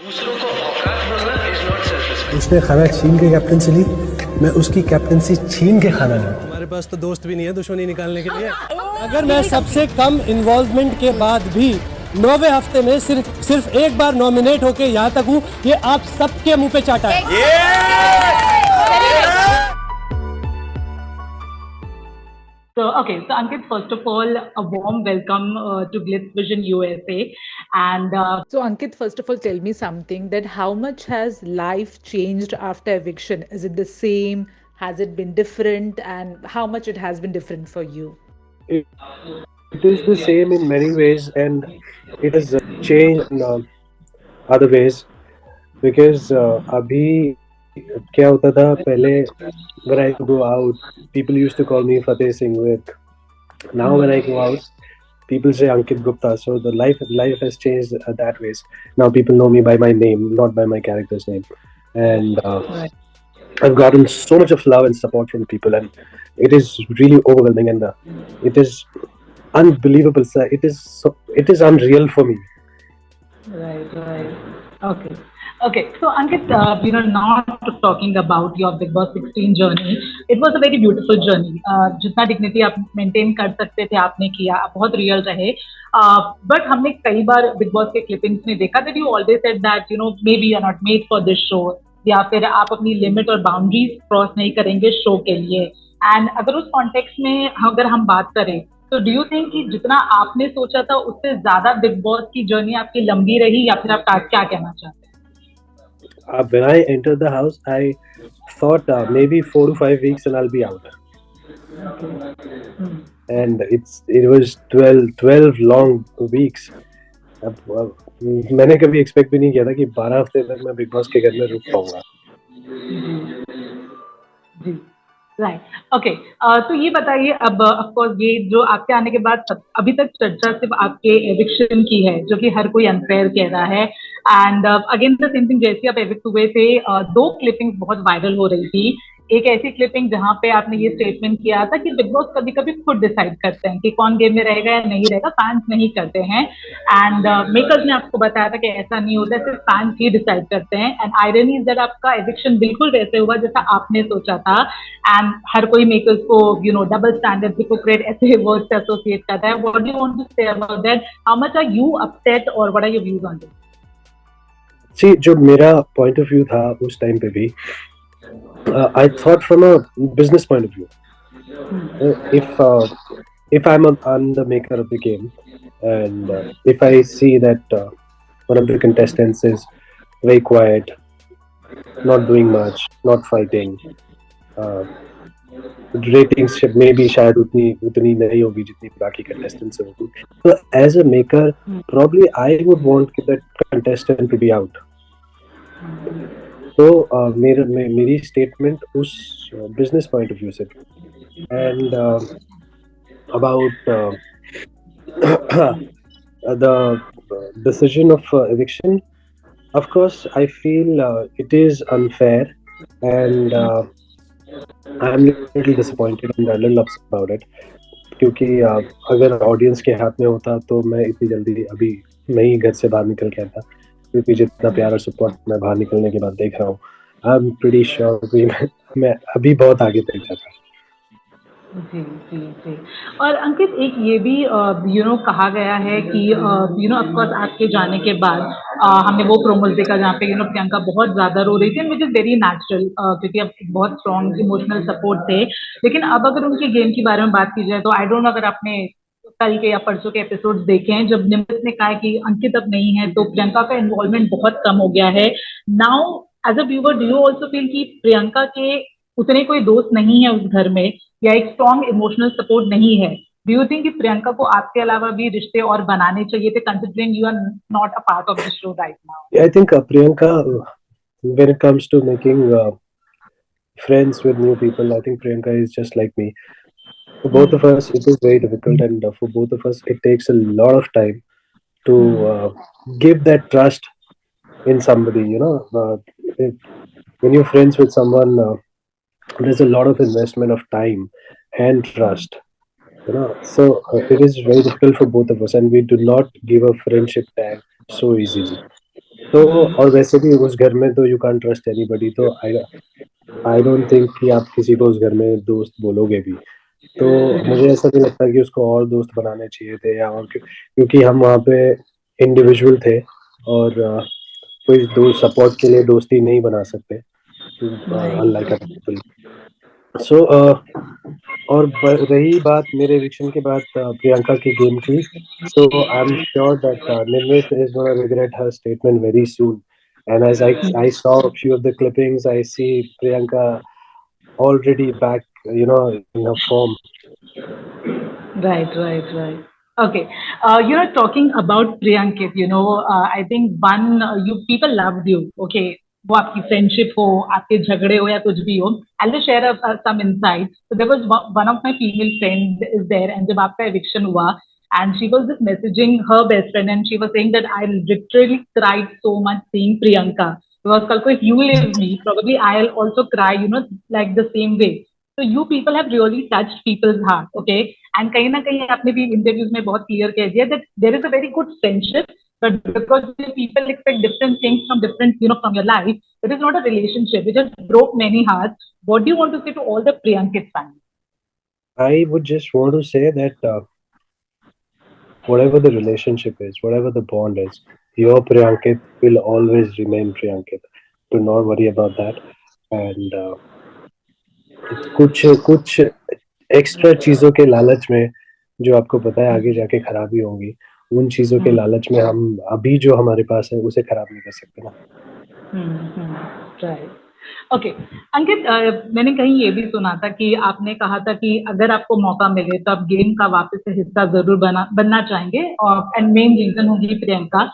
दूसरों को औकात मिलना इज नॉट सेल्फ रिस्पेक्ट। उसने खाना छीन के कैप्टनसी ली, मैं उसकी कैप्टनसी छीन के खाना लूं। हमारे पास तो दोस्त भी नहीं है दुश्मनी निकालने के लिए। अगर मैं सबसे कम इन्वॉल्वमेंट के बाद भी 9वें हफ्ते में सिर्फ एक बार नॉमिनेट होके यहाँ तक हूँ, ये आप सबके मुंह पे चाटा है। So Ankit, first of all, a warm welcome to Glitz Vision USA. And so, Ankit, first of all, tell me something that how much has life changed after eviction? Is it the same? Has it been different? And how much it has been different for you? It is the same in many ways, and it has changed in other ways because अभी क्या होता था पहले, when I go out, people used to call me Fateh Singh Vic. Now when I go out, people say Ankit Gupta. So the life has changed that ways. Now people know me by my name, not by my character's name, and I've gotten so much of love and support from people, and it is really overwhelming, and it is unbelievable, sir. It is unreal for me. Right. Okay. So Ankit, not talking about your Big Boss 16 journey, it was a very beautiful journey. जितना dignity आप maintain कर सकते थे आपने किया, आप बहुत real रहे. But हमने कई बार Big Boss के clippings में देखा that you always said that maybe you're not made for this show, या फिर आप अपनी लिमिट और बाउंड्रीज क्रॉस नहीं करेंगे शो के लिए. एंड अगर उस कॉन्टेक्स्ट में अगर हम बात करें तो डू यू थिंक कि जितना आपने सोचा था उससे ज्यादा बिग बॉस की जर्नी आपकी लंबी रही, या फिर आप क्या कहना चाहते हैं? When I entered the house, I thought maybe 4 to 5 weeks and I'll be out. And it was 12 long weeks. मैंने कभी एक्सपेक्ट भी नहीं किया था कि 12 हफ्ते तक मैं बिग बॉस के घर में रुक पाऊंगा. राइट. ओके. तो ये बताइए, अब ऑफ कोर्स ये जो आपके आने के बाद अभी तक चर्चा सिर्फ आपके एविक्शन की है, जो कि हर कोई अनफेयर कह रहा है. And again the same thing, जैसे आप एविक्ट हुए थे, दो क्लिपिंग्स बहुत वायरल हो रही थी. एक ऐसी क्लिपिंग जहां पे आपने ये स्टेटमेंट किया था कि बिग बॉस कभी कभी खुद डिसाइड करते हैं कि कौन गेम में रहेगा या नहीं रहेगा, फैंस नहीं करते हैं. एंड मेकर्स ने आपको बताया था कि ऐसा नहीं होता है, सिर्फ फैंस ही डिसाइड करते हैं. एंड आयरनी इज दैट आपका एविक्शन बिल्कुल वैसे हुआ जैसा आपने सोचा था. एंड हर कोई मेकर्स को डबल स्टैंडर्ड, हिपोक्रेट ऐसे वर्ड से एसोसिएट करता है. What do you want to say about that? How much are you upset और what are your views on this? See, जो मेरा पॉइंट ऑफ व्यू था उस टाइम पे भी, I thought from a business point of view. If I'm the maker of the game, and if I see that one of the contestants is very quiet, not doing much, not fighting, ratings maybe शायद उतनी नहीं होगी जितनी बाकी contestants होगी. So as a maker, probably I would want that contestant to be out. तो मेरी statement उस बिजनेस पॉइंट ऑफ व्यू से. And about the decision of eviction, of course I feel it is unfair, and I'm little disappointed and a little upset about it, क्योंकि अगर audience के हाथ में होता तो मैं इतनी जल्दी अभी नहीं घर से बाहर निकल के आता, क्योंकि जितना प्यार और सपोर्ट मैं बाहर निकलने के बाद देख रहा हूँ, आई एम प्रीटी श्योर कि मैं अभी बहुत आगे तक जाता. जी. और अंकित, एक ये भी कहा गया है कि ऑफ कोर्स आपके जाने के बाद हमने वो प्रोमोज देखा जहाँ पे प्रियंका बहुत ज्यादा रो रही थी, विच इज वेरी नेचुरल, क्योंकि अब बहुत स्ट्रॉन्ग इमोशनल सपोर्ट थे. लेकिन अब अगर उनके गेम के बारे में बात की जाए तो आई डोंट नो अगर आपने कल के या परसों के एपिसोड्स देखे हैं, जब निमित ने कहा कि अंकित अब नहीं है तो प्रियंका का इन्वॉल्वमेंट बहुत कम हो गया है. Now as a viewer, do you also feel कि प्रियंका के उतने कोई दोस्त नहीं है उस घर में, या एक स्ट्रॉन्ग इमोशनल सपोर्ट नहीं है? डू यू थिंक कि प्रियंका को आपके अलावा भी रिश्ते और बनाने चाहिए थे, considering you are not a part of the show right now? I think Priyanka, when it comes to making friends with new people, I think Priyanka is just like me. For both of us, it is very difficult, and for both of us, it takes a lot of time to give that trust in somebody. When you're friends with someone, there's a lot of investment of time and trust. So it is very difficult for both of us, and we do not give a friendship tag so easily. तो और वैसे भी उस घर में तो you can't trust anybody, तो I don't think कि आप किसी को उस घर में दोस्त बोलोगे भी। तो मुझे ऐसा नहीं लगता कि उसको और दोस्त बनाने चाहिए थे, या और क्योंकि हम वहाँ पे इंडिविजुअल थे, और कोई दोस्त सपोर्ट के लिए दोस्ती नहीं बना सकते, right. Unlike other people. So और रही बात मेरे एविक्शन के बाद प्रियंका की गेम की, so I'm sure that Nimrit is going to regret her statement very soon. And as I saw a few of the clippings, I see Priyanka already back, in her form. Right, right, right. Okay. Talking about Priyankit, I think one, you people loved you. Okay. वो आपकी friendship हो, आपके झगड़े हो या कुछ भी हो, I will share some insight. So there was one of my female friend is there, and जब आपका eviction हुआ, and she was just messaging her best friend, and she was saying that I literally cried so much seeing Priyanka. Because कल को if you leave me, probably I'll also cry, like the same way. So you people have really touched people's heart, okay? And कहीं ना कहीं आपने भी interviews में बहुत clear कह दिया that there is a very good friendship, but because people expect different things from different, from your life, it is not a relationship. It just broke many hearts. What do you want to say to all the Priyankit fans? I would just want to say that whatever the relationship is, whatever the bond is, your Priyankit will always remain Priyankit. Do not worry about that. And कुछ कुछ extra चीजों के लालच में, जो आपको पता है आगे जाके खराबी होंगी, उन चीजों के लालच में हम अभी जो हमारे पास है उसे खराब नहीं कर सकते ना। राइट. ओके. अंकित, मैंने कहीं ये भी सुना था कि आपने कहा था कि अगर आपको मौका मिले तो आप गेम का वापस से हिस्सा जरूर बनना चाहेंगे, और एंड मेन रीजन होगी प्रियंका.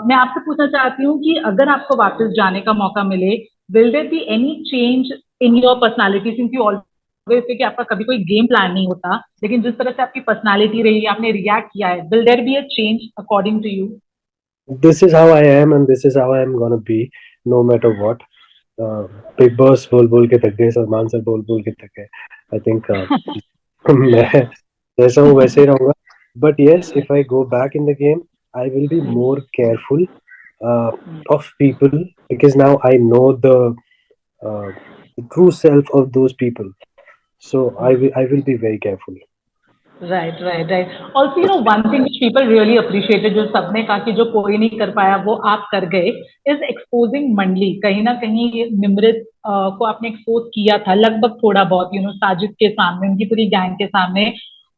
मैं आपसे पूछना चाहती हूँ कि अगर आपको वापस जाने का मौका मिले, will there be any change in your personality, since you always say कि आपका कभी कोई गेम प्लान नहीं होता, लेकिन जिस तरह से आपकी पर्सनालिटी रही, आपने रिएक्ट किया है, will there be a change according to you? This is how I am and this is how I am gonna be, no matter what. Big boss बोल बोल के थक गए, सलमान सर बोल बोल के थक गए. आई थिंक मैं जैसा हूँ वैसे ही रहूंगा. But yes, if I go back in the game, I will be more careful of people, because now I know the true self of those people. So I will be very careful. Right, right, right. Also one thing which people really appreciated, जो सबने कहा कि जो कोई नहीं कर पाया वो आप कर गए, इज एक्सपोजिंग मंडली. कहीं ना कहीं निमृत को आपने एक्सपोज किया था लगभग थोड़ा बहुत, साजिद के सामने, उनकी पूरी गैंग के सामने.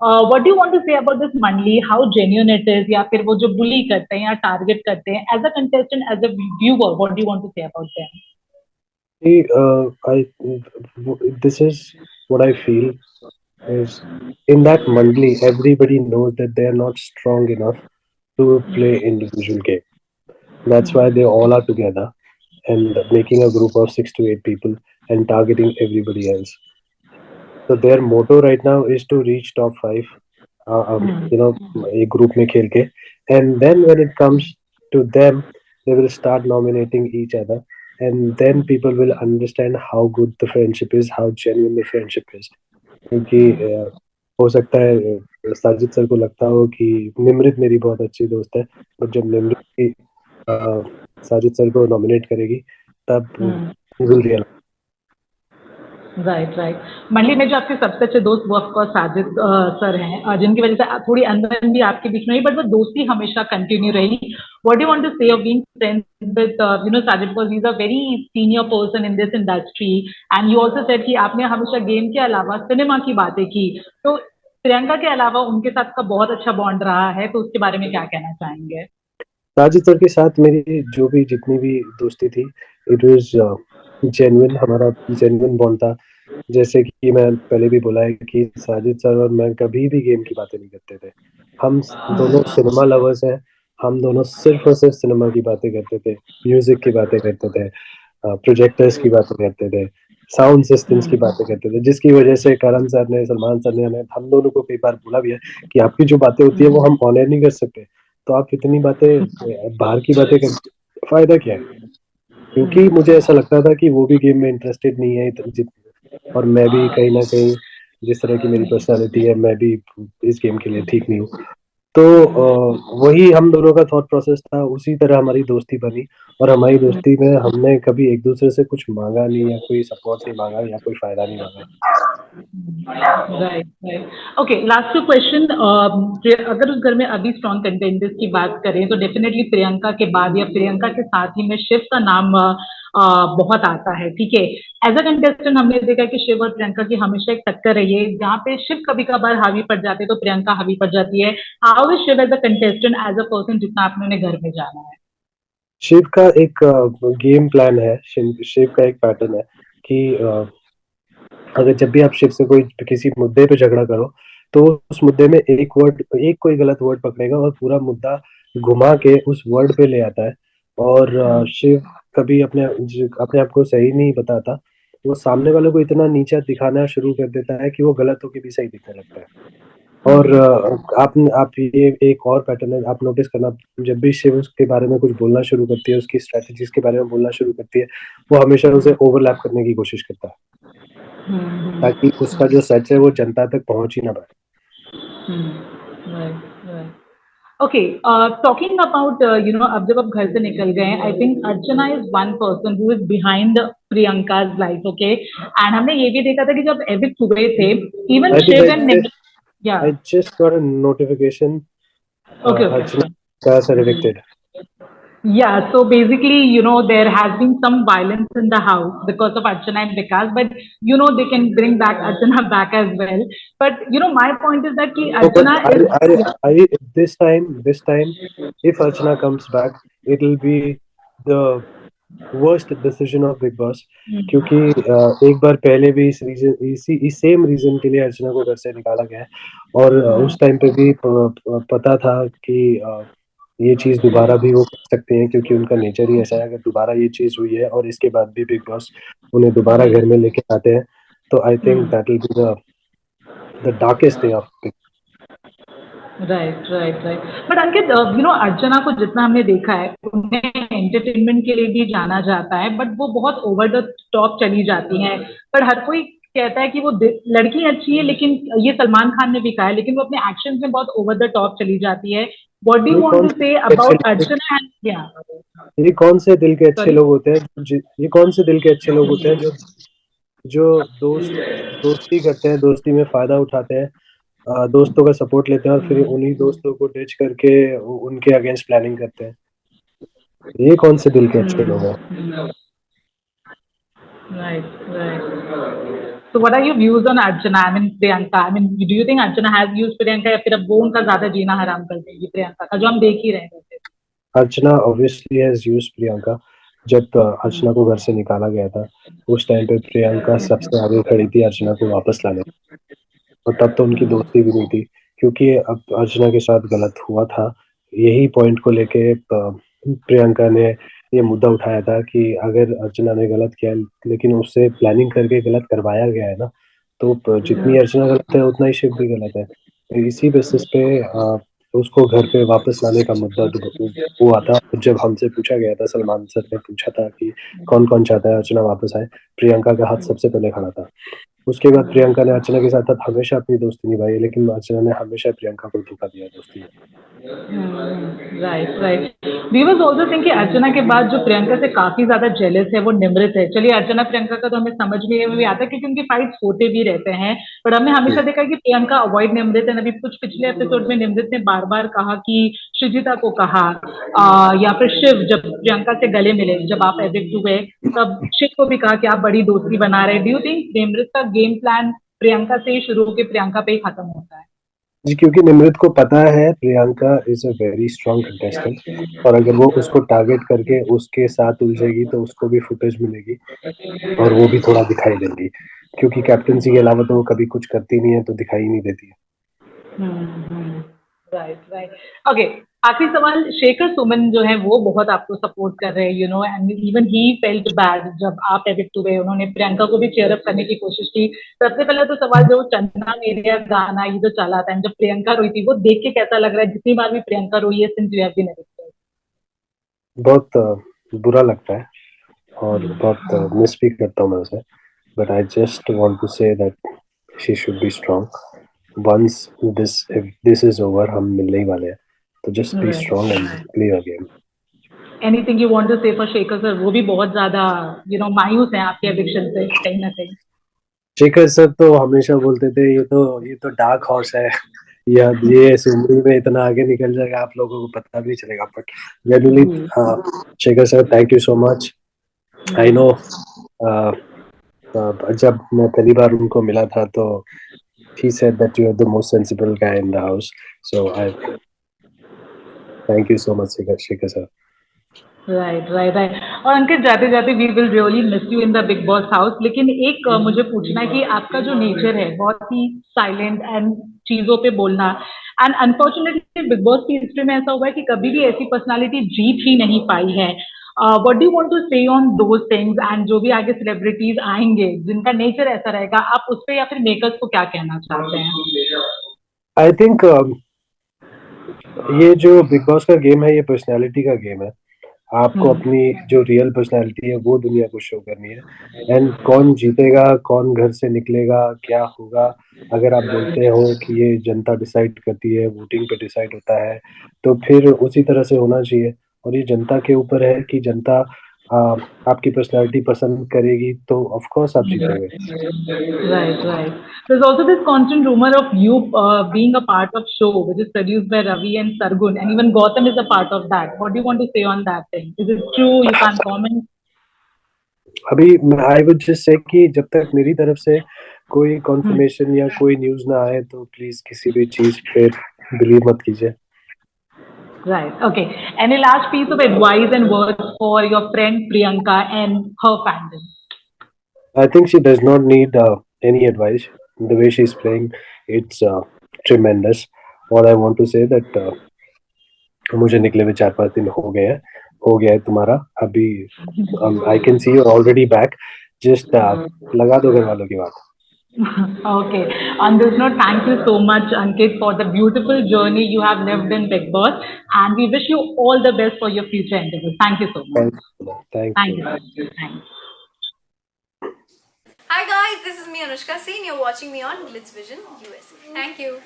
What do want to say about this मंडली, हाउ जेन्युइन इट इज, या फिर वो जो बुली करते हैं या टारगेट करते हैं as a contestant, as a viewer, what do want to say about them? This is what I feel is, in that mandali everybody knows that they are not strong enough to play individual game. That's why they all are together and making a group of 6 to 8 people and targeting everybody else. So their motto right now is to reach top 5, a group में खेल के, and then when it comes to them, they will start nominating each other, and then people will understand how good the friendship is, how genuine the friendship is. क्योंकि हो सकता है Sajid sir को लगता हो कि निमृत मेरी बहुत अच्छी दोस्त है, और जब निमृत की साजिद सर को नॉमिनेट करेगी तब विल रियलाइज. Right, right. मंडली में जो आपके सबसे अच्छे दोस्त वो ऑफकोर्स साजिद सर हैं, जिनकी वजह से थोड़ी अंदर भी आपके बीच में रही, बट वो दोस्ती हमेशा कंटिन्यू रही. व्हाट डू वांट टू से of being friends with Sajid, because he is a very senior person in this industry, and you also said कि आपने हमेशा गेम के अलावा सिनेमा की बातें की. तो प्रियंका के अलावा उनके साथ का बहुत अच्छा बॉन्ड रहा है, तो उसके बारे में क्या कहना चाहेंगे? साजिद सर के साथ मेरी जो भी जितनी भी दोस्ती थी, इट वाज जेन्युइन, हमारा जेन्युइन बॉन्ड था. जैसे कि मैं पहले भी बोला है कि साजिद सर और मैं कभी भी गेम की बातें नहीं करते थे. हम दोनों सिनेमा लवर्स हैं, हम दोनों सिर्फ और सिर्फ सिनेमा की बातें करते थे, म्यूजिक की बातें करते थे, प्रोजेक्टर्स की बातें करते थे, साउंड सिस्टम्स की बातें करते थे, जिसकी वजह से करण सर ने, सलमान सर ने, हम दोनों को कई बार बोला भी है कि आपकी जो बातें होती है वो हम ऑनर नहीं कर सकते, तो आप इतनी बातें बाहर की बातें कर, फायदा क्या है. क्योंकि मुझे ऐसा लगता था कि वो भी गेम में इंटरेस्टेड नहीं है और मैं भी कहीं ना कहीं जिस तरह की मेरी पर्सनालिटी है, मैं भी इस गेम के लिए ठीक नहीं हूँ. तो वही हम दोनों का थॉट प्रोसेस था, उसी तरह हमारी दोस्ती बनी। और हमारी दोस्ती में हमने कभी एक दूसरे से कुछ मांगा नहीं, या कोई सपोर्ट नहीं मांगा, या कोई फायदा नहीं मांगा। Right right okay last question अगर उस घर में अभी स्ट्रॉन्ग कंटेंडर्स की बात करें तो डेफिनेटली प्रियंका के बाद या प्रियंका के साथ ही में शिव का नाम बहुत आता है ठीक है एज अ कंटेस्टेंट हमने देखा कि शिव और प्रियंका की हमेशा एक टक्कर रही है जहाँ पे शिव कभी कभार हावी पड़ जाते हैं तो प्रियंका हावी पड़ जाती है how is Shiv as a contestant as a person जितना आपने उन्हें घर में जाना है शिव का एक गेम प्लान है, शिव का एक पैटर्न है कि अगर जब भी आप शिव से कोई किसी मुद्दे पे झगड़ा करो, तो उस मुद्दे में एक कोई गलत वर्ड पकड़ेगा और पूरा मुद्दा घुमा के उस वर्ड पे ले आता है। और शिव कभी अपने आप को सही नहीं बताता, वो सामने वाले को इतना नीचा दिखाना शुरू कर देता है कि वो गलत होके भी सही दिखने लगता है। और आप ये एक और पैटर्न है, आप नोटिस करना, जब भी शिव उसके बारे में कुछ बोलना शुरू करती है, उसकी स्ट्रेटजीज के बारे में बोलना शुरू करती है, वो हमेशा उसे ओवरलैप करने की कोशिश करता है, ताकि उसका जो सच है वो जनता तक पहुंच ही ना पाए। ओके टॉकिंग अबाउट अब जब आप घर से निकल गए हैं I think Archana is one person who is behind Priyanka's life okay and हमने ये भी देखा था कि जब एविक्ट हुए थे even I think Shiv and या I just got a notification. Okay Archana okay Vikas are evicted. Yeah, so basically, there has been some violence in the house because of Archana and Vikas, but they can bring back Archana back as well. But my point is that ki No, but Archana is this time, if Archana comes back, it'll be the worst decision of Big Boss, क्योंकि एक बार पहले भी इस same reason के लिए अर्चना को घर से निकाला गया है। और उस टाइम पे भी पता था कि ये चीज दोबारा भी वो कर सकते हैं, क्योंकि उनका नेचर ही ऐसा है। अगर दोबारा ये चीज हुई है और इसके बाद भी बिग बॉस उन्हें दोबारा घर में लेके आते हैं, तो I think that will be the darkest day of big. Right but Ankit Archana को जितना हमने देखा है उन्हें एंटरटेनमेंट के लिए भी जाना जाता है बट वो बहुत ओवर द टॉप चली जाती हैं पर हर कोई कहता है कि वो लड़की अच्छी है लेकिन ये सलमान खान ने भी कहा है लेकिन वो अपने एक्शन में बहुत ओवर द टॉप चली जाती है what do you want to say about Archana ये कौन से दिल के अच्छे Sorry? लोग होते हैं ये कौन से दिल के अच्छे लोग होते हैं जो जो दोस्ती करते हैं, दोस्ती में फायदा उठाते हैं, दोस्तों का सपोर्ट लेते हैं और फिर उन्हीं दोस्तों को डिच करके उनके अगेंस्ट प्लानिंग करते हैं। ये कौन से दिल के अच्छे लोग हैं? Right. So what are your views on Archana? I mean Priyanka. I mean, do you think Archana has used Priyanka या फिर अब वो उनका ज्यादा जीना हराम कर देगी प्रियंका का जो हम देख ही रहे हैं? अर्चना ऑब्वियसली हैज यूज्ड प्रियंका। जब अर्चना को घर से निकाला गया था, उस टाइम पे प्रियंका सबसे आगे खड़ी थी अर्चना को वापस लाने, और तब तो उनकी दोस्ती भी नहीं थी, क्योंकि अब अर्चना के साथ गलत हुआ था। यही पॉइंट को लेके प्रियंका ने ये मुद्दा उठाया था कि अगर अर्चना ने गलत किया लेकिन उससे प्लानिंग करके गलत करवाया गया है ना, तो जितनी अर्चना गलत है उतना ही शिव भी गलत है। तो इसी बेसिस पे उसको घर पे वापस लाने का मुद्दा हुआ था। जब हमसे पूछा गया था, सलमान सर ने पूछा था कि कौन कौन चाहता है अर्चना वापस आए, प्रियंका का हाथ सबसे पहले खड़ा था। उसके बाद प्रियंका ने अर्चना के साथ हमेशा अपनी दोस्ती निभाई, लेकिन अर्चना ने हमेशा प्रियंका को धोखा दिया दोस्ती में। Right we was also think कि अर्चना के बाद जो प्रियंका से काफी ज्यादा जेलस है वो निमृत है। चलिए अर्चना प्रियंका का तो हमें समझ में भी आता है क्योंकि उनकी फाइट्स होते भी रहते हैं बट हमने हमेशा देखा कि प्रियंका अवॉइड निमृत है। अभी कुछ पिछले एपिसोड में निमृत ने बार बार कहा कि शुजिता को कहा या फिर शिव जब प्रियंका से गले मिले जब आप एविक्ट हुए तब शिव को भी कहा कि आप बड़ी दोस्ती बना रहे। डू यू थिंक निमृत का गेम प्लान प्रियंका से ही शुरू होकर प्रियंका पे ही खत्म होता है? जी, क्योंकि निमृत को पता है Priyanka is a very strong contestant, और अगर वो उसको टारगेट करके उसके साथ उलझेगी तो उसको भी फुटेज मिलेगी और वो भी थोड़ा दिखाई देगी, क्योंकि कैप्टनसी के अलावा तो वो कभी कुछ करती नहीं है, तो दिखाई नहीं देती है। राइट ओके आखिरी सवाल शेखर सुमन जो है वो बहुत आपको सपोर्ट कर रहे हैं and even he felt bad जब आप एविक्ट हुए। उन्होंने प्रियंका को भी चेयर अप करने की कोशिश की। सबसे पहले तो सवाल जो चन्ना मेरेया गाना ये जो चला था जब प्रियंका रोई थी वो देख के कैसा लग रहा है जितनी बार भी प्रियंका रोई है since you have been evicted? बहुत बुरा लगता है और बहुत मिस भी करता हूँ मैं उसे, but I just want to say that she should be strong once if this is over, हम मिलने ही वाले हैं. तो just be Right. strong and play your game. Anything you want to say for Shekhar sir? वो भी बहुत ज्यादा मायूस हैं आपके एविक्शन से कहीं ना कहीं. शेखर सर तो हमेशा बोलते थे ये तो डार्क हॉर्स है, ये इस उम्र में इतना आगे निकल जाएगा, आप लोगों को पता भी नहीं चलेगा. But generally Shekhar sir, thank you so much. I know जब मैं पहली बार उनको मिला था तो he said that you are the most sensible guy in the house, so I thank you so much, Shekhar sir. Right. और अंकित, जाते जाते we will really miss you in the big boss house. लेकिन एक मुझे पूछना है कि आपका जो नेचर है बहुत ही साइलेंट एंड चीजों पे बोलना, एंड अनफॉर्चुनेटली बिग बॉस की हिस्ट्री में ऐसा हुआ है कि कभी भी ऐसी पर्सनालिटी जीत ही नहीं पाई है. What do you want to say on those things, and जो भी आगे सेलिब्रिटीज आएंगे जिनका नेचर ऐसा रहेगा, आप उस पे या फिर मेकर्स को क्या कहना चाहते हैं? I think ये जो बिग बॉस का गेम है, ये पर्सनालिटी का गेम है. आपको अपनी जो रियल पर्सनालिटी है वो दुनिया को शो करनी है. एंड कौन जीतेगा, कौन घर से निकलेगा, क्या होगा, अगर आप बोलते हो कि ये जनता डिसाइड करती है, वोटिंग पे डिसाइड होता है, तो फिर उसी तरह से होना चाहिए. और ये जनता के ऊपर है कि जनता आपकी पर्सनालिटी पसंद करेगी तो ऑफ कोर्स आप जीतेंगे. Right. There's also this constant rumor of you being a part of show which is produced by Ravi and Sargun, and even Gotham is a part of that. What do you want to say on that thing? Is it true? You can't comment. अभी I would just say कि जब तक मेरी तरफ से कोई conformation या कोई न्यूज ना आए तो प्लीज किसी भी चीज पे बिलीव मत कीजिए. Right. Okay. Any last piece of advice and words for your friend Priyanka and her fandom? I think she does not need any advice. The way she's playing, it's tremendous. All I want to say that मुझे निकले हुए 4-5 दिन हो गया है तुम्हारा. अभी I can see you're already back. Just लगा दो घर वालों की बात. Okay. On this note, thank you so much, Ankit, for the beautiful journey you have lived in Big Boss, and we wish you all the best for your future endeavors. Thank you so much. Thank you. Thanks. Hi guys, this is me Anushka Singh. You're watching me on Glitz Vision USA. Thank you.